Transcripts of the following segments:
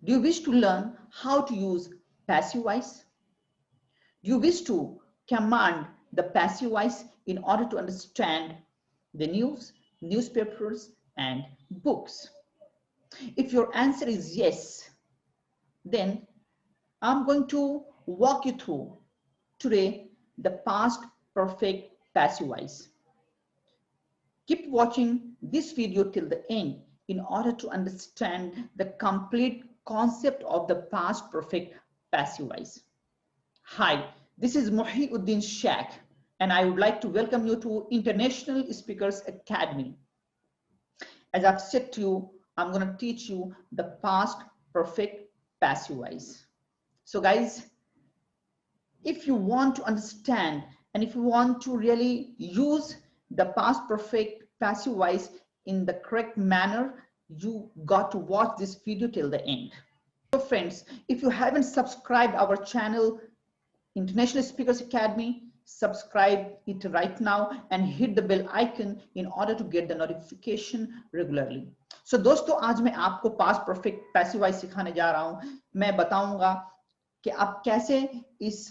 Do you wish to learn how to use passive voice? Do you wish to command the passive voice in order to understand the news, newspapers, and books? If your answer is yes, then I'm going to walk you through today the past perfect passive voice. Keep watching this video till the end in order to understand the complete concept of the past perfect passive voice. Hi, this is Muhyiddin Sheikh, and I would like to welcome you to International Speakers Academy. As I've said to you, I'm going to teach you the past perfect passive voice. So guys, if you want to understand and if you want to really use the past perfect passive voice in the correct manner, you got to watch this video till the end. So friends, if you haven't subscribed our channel International Speakers Academy, subscribe it right now and hit the bell icon in order to get the notification regularly. So दोस्तों, आज मैं आपको past perfect passive voice सिखाने जा रहा हूं. मैं बताऊंगा कि आप कैसे इस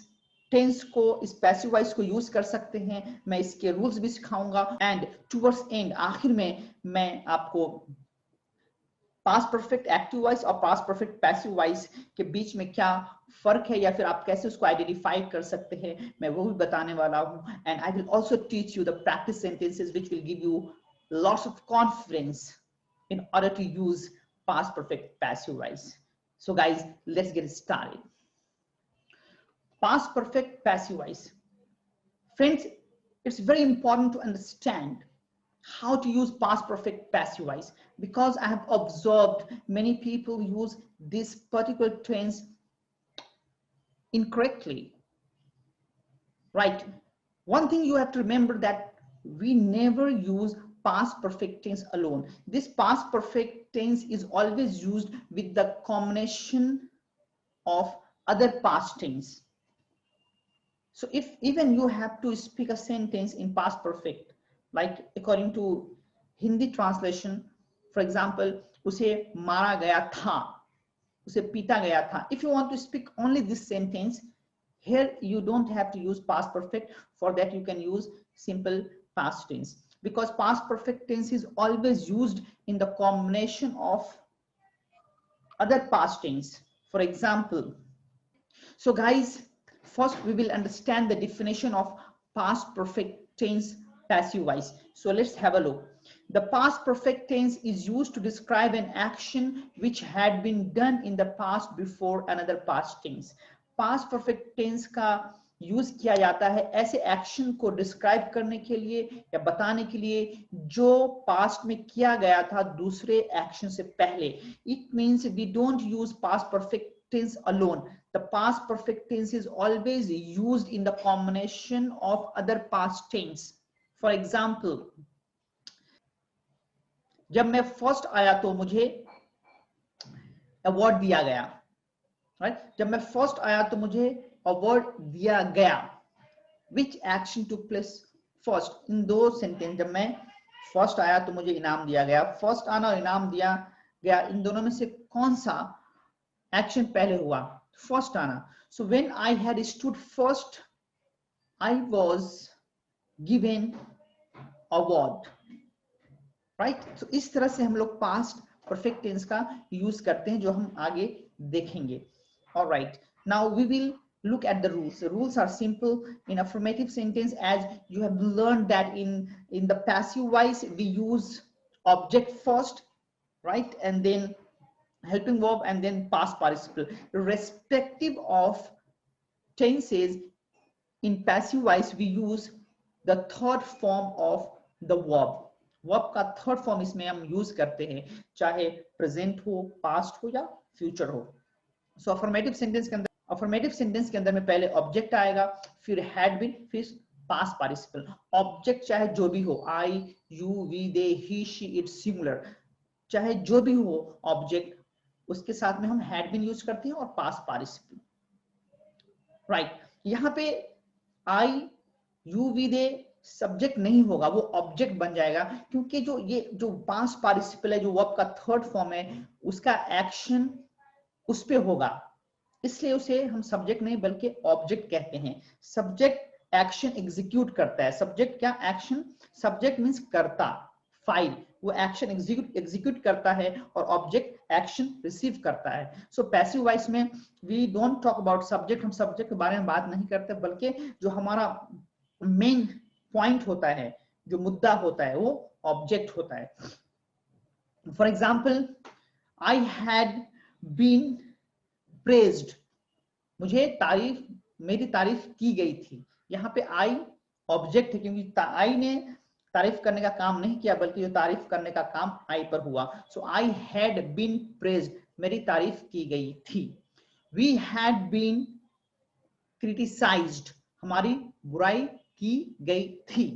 टेंस को, इस पैसिव वॉइस को यूज कर सकते हैं. मैं इसके रूल्स भी सिखाऊंगा एंड टुवर्ड्स एंड आखिर में मैं आपको पास्ट परफेक्ट एक्टिव वॉइस और पास्ट परफेक्ट पैसिव वॉइस के बीच में क्या फर्क है या फिर आप कैसे उसको आइडेंटिफाई कर सकते हैं, मैं वो भी बताने वाला हूं. And I will also teach you the practice sentences which will give you lots of confidence in order to use past perfect passive voice. So guys, let's get started. Past perfect passive voice. Friends, it's very important to understand how to use past perfect passive voice because I have observed many people use this particular tense incorrectly. Right? One thing you have to remember that we never use past perfect tense alone. This past perfect tense is always used with the combination of other past tense. So if even you have to speak a sentence in past perfect, like according to Hindi translation, for example, उसे मारा गया था, उसे पीटा गया था. If you want to speak only this sentence, here you don't have to use past perfect. For that you can use simple past tense, because past perfect tense is always used in the combination of other past tense. For example, so guys, first we will understand the definition of past perfect tense passive voice. So let's have a look. The past perfect tense is used to describe an action which had been done in the past before another past tense. Past perfect tense का use किया जाता है ऐसे action को describe करने के लिए या बताने के लिए जो पास्ट में किया गया था दूसरे एक्शन से पहले. It means we don't use past perfect tense alone. The past perfect tense is always used in the combination of other past tense. For example, जब मैं फर्स्ट आया तो मुझे अवार्ड दिया गया. राइट? जब मैं फर्स्ट आया तो मुझे अवार्ड दिया गया. Which action took place first? इन दो सेंटेंस, जब मैं फर्स्ट आया तो मुझे इनाम दिया गया. फर्स्ट आना और इनाम दिया गया, इन दोनों में से कौन सा एक्शन पहले हुआ? फर्स्ट आना. So when I had stood first, I was given award. Right? So इस तरह से हम लोग पास्ट परफेक्ट टेंस का यूज करते हैं, जो हम आगे देखेंगे. All right. Now we will look at the rules. The rules are simple in affirmative sentence, as you have learned that in the passive voice we use object first, right, and then helping verb and then past participle. Irrespective of tenses, in passive voice we use the third form of the verb. Verb का third form इसमें हम use करते हैं, चाहे present हो, past हो या future हो. सो अफर्मेटिव सेंटेंस के अंदर में पहले ऑब्जेक्ट आएगा, फिर हैड बीन, फिर पास्ट पार्टिसिपल. ऑब्जेक्ट चाहे जो भी हो, I, you, we, they, he, she, it, singular, चाहे जो भी हो ऑब्जेक्ट, उसके साथ में हम हैड बीन यूज करते हैं और पास्ट पार्टिसिपल. राइट? यहाँ पे आई, यू, वी, दे सब्जेक्ट नहीं होगा, वो ऑब्जेक्ट बन जाएगा, क्योंकि जो ये जो पास्ट पार्टिसिपल है, जो वर्ब का थर्ड फॉर्म है, उसका एक्शन उस पे होगा, इसलिए उसे हम सब्जेक्ट नहीं बल्कि ऑब्जेक्ट कहते हैं। सब्जेक्ट एक्शन एग्जीक्यूट करता है। सब्जेक्ट क्या? एक्शन। सब्जेक्ट मींस कर्ता, फाइल, वो एक्शन एग्जीक्यूट करता है और ऑब्जेक्ट एक्शन रिसीव करता है। सो पैसिव वॉइस में we don't talk about subject, हम सब्जेक्ट के बारे में बात नहीं करते, बल्कि जो हमारा मेन पॉइंट होता है, जो मुद्दा होता है, वो ऑब्जेक्ट होता है। For example, I had been praised, मुझे तारीफ, मेरी तारीफ की गई थी। यहाँ पे आई ऑब्जेक्ट है, क्योंकि आई ने तारीफ करने का काम नहीं किया, बल्कि जो तारीफ करने का काम आई पर हुआ। सो आई हैड बीन प्रेज्ड, मेरी तारीफ की गई थी। वी हैड बीन क्रिटिसाइज्ड, हमारी बुराई की गई थी।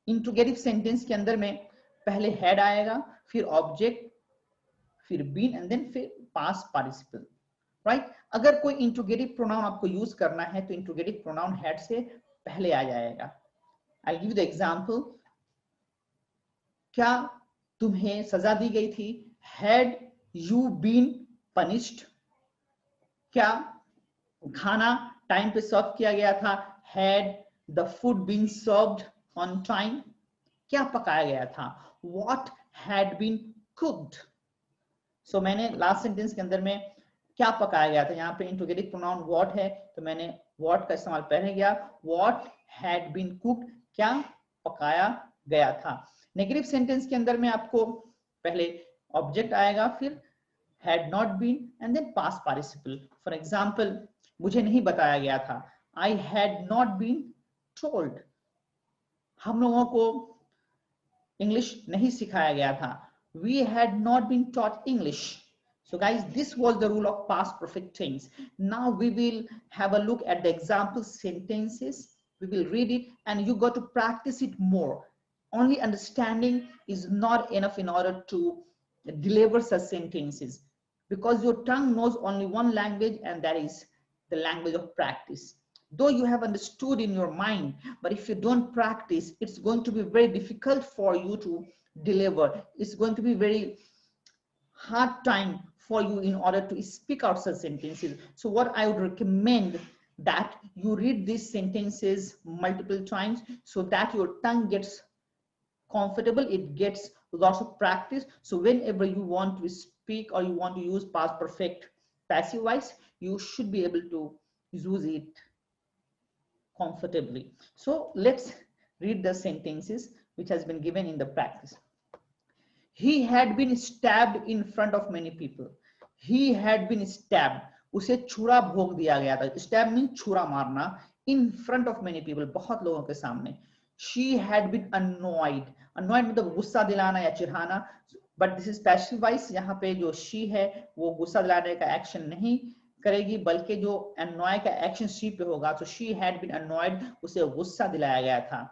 इंट्रोगेटिव सेंटेंस के अंदर में पहले हैड आएगा, फिर ऑब्जेक्ट, फिर बीन एंड देन फिर पास्ट पार्टिसिपल, राइट। अगर कोई इंट्रोगेटिव प्रोनाउन आपको यूज करना है तो इंट्रोगेटिव प्रोनाउन हैड से पहले आ जाएगा। आई गिव द एग्जांपल, क्या तुम्हें सजा दी गई थी? Had you been punished? क्या खाना टाइम पे सर्व किया गया था? Had the food been served on time? क्या पकाया गया था? What had been cooked? So मैंने लास्ट सेंटेंस के अंदर में क्या पकाया गया था, यहाँ पे इंट्रोगेटिव प्रोनाउन व्हाट है, तो मैंने व्हाट का इस्तेमाल पहले किया। व्हाट हैड बीन कुक्ड, क्या पकाया गया था। नेगेटिव सेंटेंस के अंदर में आपको पहले ऑब्जेक्ट आएगा, फिर had not been and then past participle. For example, मुझे नहीं बताया गया था, I had not been told, हम लोगों को इंग्लिश नहीं सिखाया गया था, we had not been taught English. So guys, this was the rule of past perfect tense. Now we will have a look at the example sentences. We will read it and you got to practice it more. Only understanding is not enough in order to deliver such sentences, because your tongue knows only one language, and that is the language of practice. Though you have understood in your mind, but if you don't practice, it's going to be very difficult for you to deliver. It's going to be very hard time for you in order to speak out such sentences. So what I would recommend, that you read these sentences multiple times so that your tongue gets comfortable, it gets lots of practice. So whenever you want to speak or you want to use past perfect passive voice, you should be able to use it comfortably. So let's read the sentences which has been given in the practice. He had been stabbed in front of many people. He had been stabbed, उसे छुरा भोग दिया गया था। Stab means छुरा मारना, in front of many people, बहुत लोगों के सामने। She had been annoyed. Annoyed मतलब गुस्सा दिलाना या चिढ़ाना, but this is passive voice। यहाँ पे जो she है वो गुस्सा दिलाने का एक्शन नहीं करेगी, बल्कि जो annoy का एक्शन she पे होगा। तो she had been annoyed, उसे गुस्सा दिलाया गया था।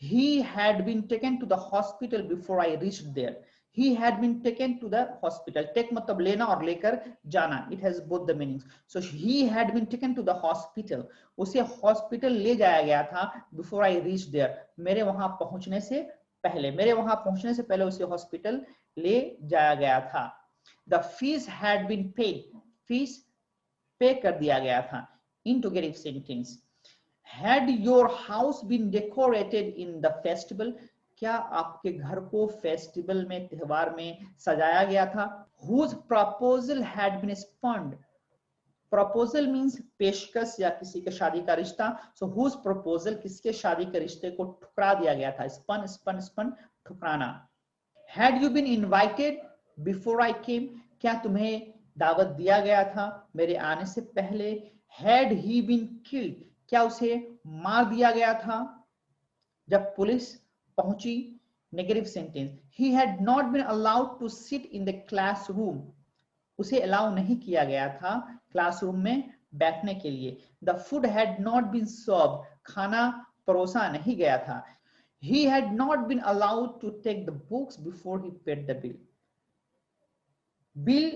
He had been taken to the hospital before I reached there. He had been taken to the hospital. Take मतलब लेना और लेकर जाना. It has both the meanings. So he had been taken to the hospital. उसे hospital ले जाया गया था before I reached there. मेरे वहां पहुंचने से पहले, मेरे वहां पहुंचने से पहले उसे हॉस्पिटल ले जाया गया था। The fees had been paid. Fees पे कर दिया गया था। Interrogative sentence. Had your house been decorated in the festival? क्या आपके घर को फेस्टिवल में, त्योहार में सजाया गया था? Whose proposal had been spurned? Proposal means पेशकश या किसी के शादी का रिश्ता। So whose proposal, किसके शादी के रिश्ते को ठुकरा दिया गया था? spun, ठुकराना। Had you been invited before I came? क्या तुम्हें दावत दिया गया था मेरे आने से पहले? Had he been killed? क्या उसे मार दिया गया था जब पुलिस पहुंची? Negative sentence, he had not been allowed to sit in the classroom. उसे अलाउ नहीं किया गया था क्लासरूम में बैठने के लिए। The food had not been served. खाना परोसा नहीं गया था। He had not been allowed to take the books before he paid the bill. Bill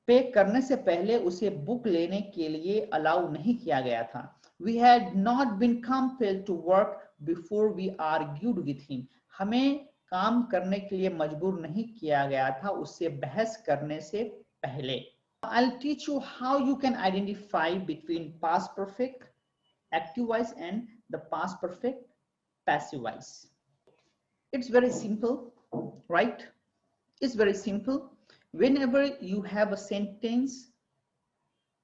pay करने से पहले उसे बुक लेने के लिए अलाउ नहीं किया गया था। We had not been compelled to work before we argued with him. हमें काम करने के लिए मजबूर नहीं किया गया था उससे बहस करने से पहले। I'll teach you how you can identify between past perfect active voice and the past perfect passive voice. It's very simple, right? It's very simple. Whenever you have a sentence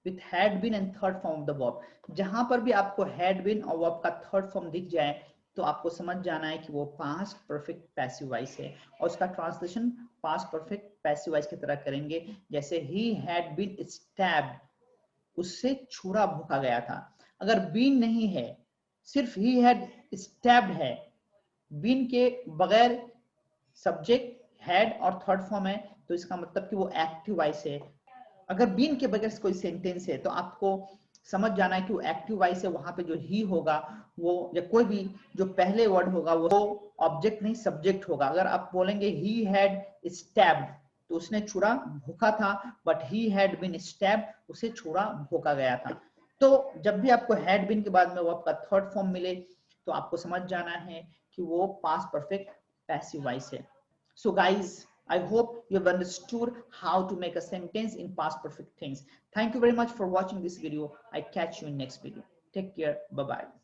with had been and third form of the verb, जहां पर भी आपको had been और verb का third form दिख जाए तो आपको समझ जाना है कि वो past perfect passive voice है, और उसका translation past perfect passive voice की तरह करेंगे। जैसे he had been stabbed, उससे छुरा भोंका गया था। अगर been नहीं है, सिर्फ he had stabbed है, been के बगैर सब्जेक्ट हैड और थर्ड फॉर्म है, तो इसका मतलब कि वो एक्टिव वॉइस है। अगर बीन के बगैर कोई सेंटेंस है तो आपको समझ जाना है कि वो एक्टिव वॉइस है। वहां पे जो ही होगा वो, या कोई भी जो पहले वर्ड होगा वो ऑब्जेक्ट नहीं सब्जेक्ट होगा। अगर आप बोलेंगे ही हैड स्टैब्ड, तो उसने छुरा भोंका था, but he had been stabbed, उसे छुरा भोंका गया था। तो जब भी आपको हैड बीन के बाद में वो आपका थर्ड फॉर्म मिले तो आपको समझ जाना है कि वो पास्ट परफेक्ट पैसिव वॉइस है। So guys, I hope you have understood how to make a sentence in past perfect tense. Thank you very much for watching this video. I catch you in next video. Take care. Bye bye.